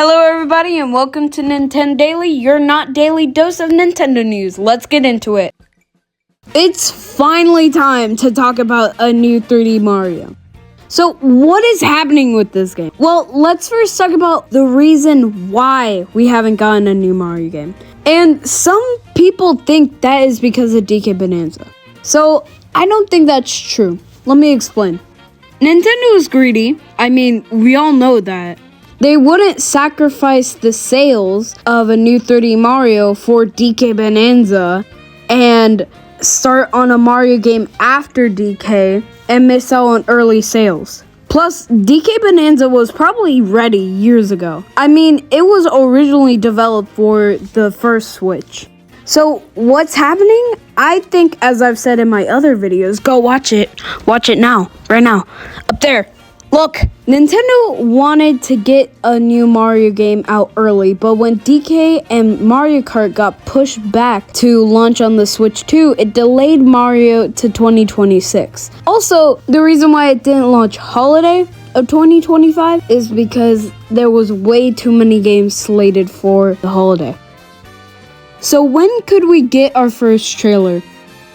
Hello everybody and welcome to Nintendo Daily, your not daily dose of Nintendo news. Let's get into it. It's finally time to talk about a new 3D Mario. So what is happening with this game? Well, let's first talk about the reason why we haven't gotten a new Mario game. And some people think that is because of DK Bonanza. So I don't think that's true. Let me explain. Nintendo is greedy. I mean, we all know that. They wouldn't sacrifice the sales of a new 3D Mario for DK Bonanza and start on a Mario game after DK and miss out on early sales. Plus, DK Bonanza was probably ready years ago. I mean, it was originally developed for the first Switch. So, what's happening? I think, as I've said in my other videos, go watch it. Watch it now, right now, up there. Look, Nintendo wanted to get a new Mario game out early, but when DK and Mario Kart got pushed back to launch on the Switch 2, it delayed Mario to 2026. Also, the reason why it didn't launch holiday of 2025 is because there was way too many games slated for the holiday. So when could we get our first trailer?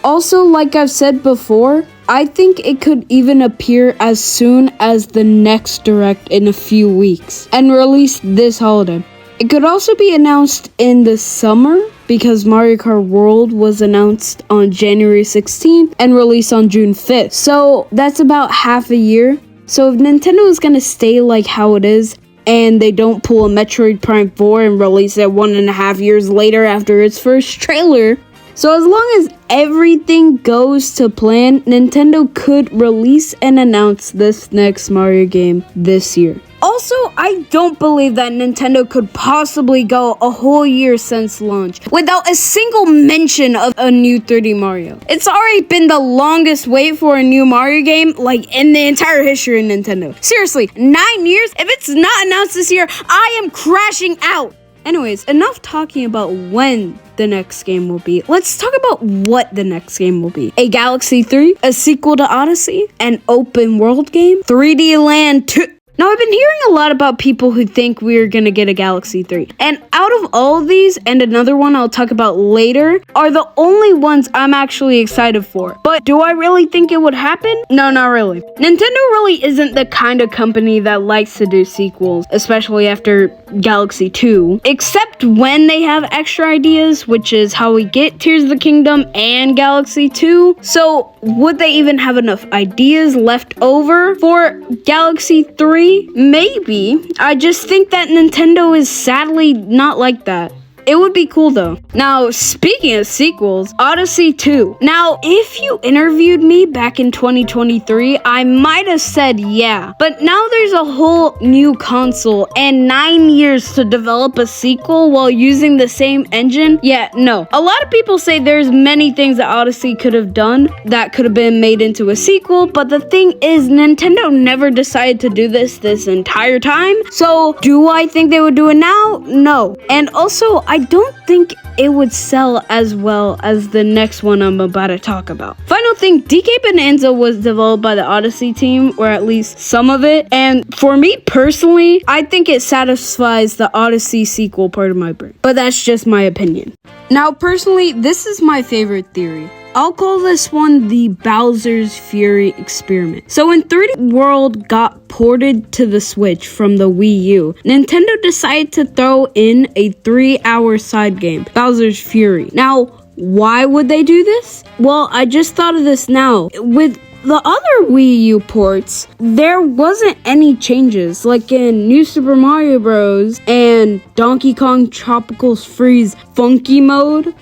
Also, like I've said before, I think it could even appear as soon as the next Direct in a few weeks and released this holiday. It could also be announced in the summer because Mario Kart World was announced on January 16th and released on June 5th. So that's about half a year. So if Nintendo is going to stay like how it is and they don't pull a Metroid Prime 4 and release it 1.5 years later after its first trailer, so as long as everything goes to plan, Nintendo could release and announce this next Mario game this year. Also, I don't believe that Nintendo could possibly go a whole year since launch without a single mention of a new 3D Mario. It's already been the longest wait for a new Mario game, like in the entire history of Nintendo. Seriously, 9 years? If it's not announced this year, I am crashing out. Anyways, enough talking about when the next game will be. Let's talk about what the next game will be. A Galaxy 3, a sequel to Odyssey, an open world game, 3D Land 2. Now, I've been hearing a lot about people who think we're gonna get a Galaxy 3. And out of all of these, and another one I'll talk about later, are the only ones I'm actually excited for. But do I really think it would happen? No, not really. Nintendo really isn't the kind of company that likes to do sequels, especially after Galaxy 2, except when they have extra ideas, which is how we get Tears of the Kingdom and Galaxy 2. So, would they even have enough ideas left over for Galaxy 3? Maybe. I just think that Nintendo is sadly not like that. It would be cool though. Now, speaking of sequels, Odyssey 2. Now, if you interviewed me back in 2023, I might have said yeah. But now there's a whole new console and 9 years to develop a sequel while using the same engine. Yeah, no. A lot of people say there's many things that Odyssey could have done that could have been made into a sequel, but the thing is, Nintendo never decided to do this entire time. So, do I think they would do it now? No. And also, I don't think it would sell as well as the next one I'm about to talk about. Final thing, DK Bonanza was developed by the Odyssey team, or at least some of it. And for me personally, I think it satisfies the Odyssey sequel part of my brain. But that's just my opinion. Now, personally, this is my favorite theory. I'll call this one the Bowser's Fury experiment. So when 3D World got ported to the Switch from the Wii U, Nintendo decided to throw in a 3-hour side game, Bowser's Fury. Now, why would they do this? Well, I just thought of this now. With the other Wii U ports, there wasn't any changes, like in New Super Mario Bros. And Donkey Kong Tropical Freeze Funky Mode.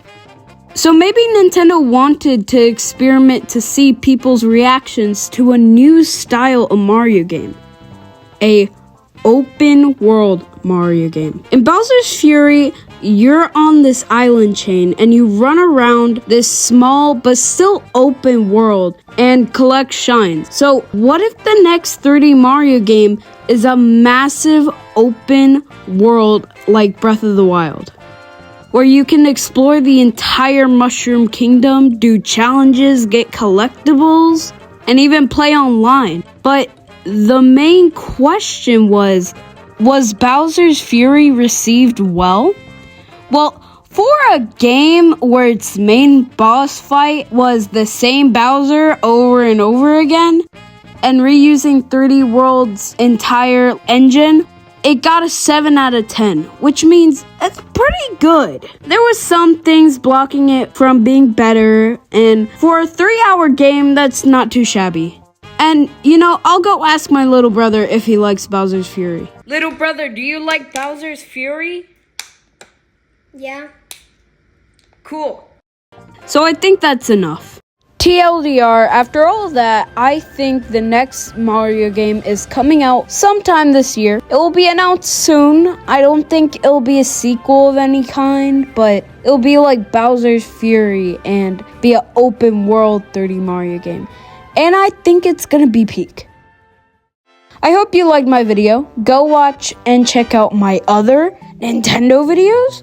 So maybe Nintendo wanted to experiment to see people's reactions to a new style of Mario game. A open world Mario game. In Bowser's Fury, you're on this island chain and you run around this small but still open world and collect shines. So what if the next 3D Mario game is a massive open world like Breath of the Wild, where you can explore the entire Mushroom Kingdom, do challenges, get collectibles, and even play online? But the main question was, Was Bowser's Fury received well? Well, for a game where its main boss fight was the same Bowser over and over again, and reusing 3D World's entire engine, it got a 7 out of 10, which means it's pretty good. There was some things blocking it from being better, and for a 3-hour game, that's not too shabby. And, I'll go ask my little brother if he likes Bowser's Fury. Little brother, do you like Bowser's Fury? Yeah. Cool. So I think that's enough. TLDR, after all of that, I think the next Mario game is coming out sometime this year. It will be announced soon. I don't think it'll be a sequel of any kind, but it'll be like Bowser's Fury and be an open world 3D Mario game. And I think it's gonna be peak. I hope you liked my video. Go watch and check out my other Nintendo videos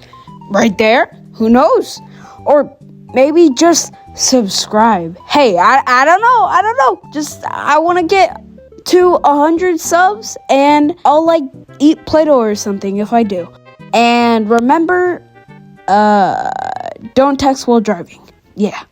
right there. Who knows? Or maybe just subscribe. Hey, I don't know. Just, I want to get to 100 subs and I'll eat Play-Doh or something if I do. And remember, don't text while driving. Yeah.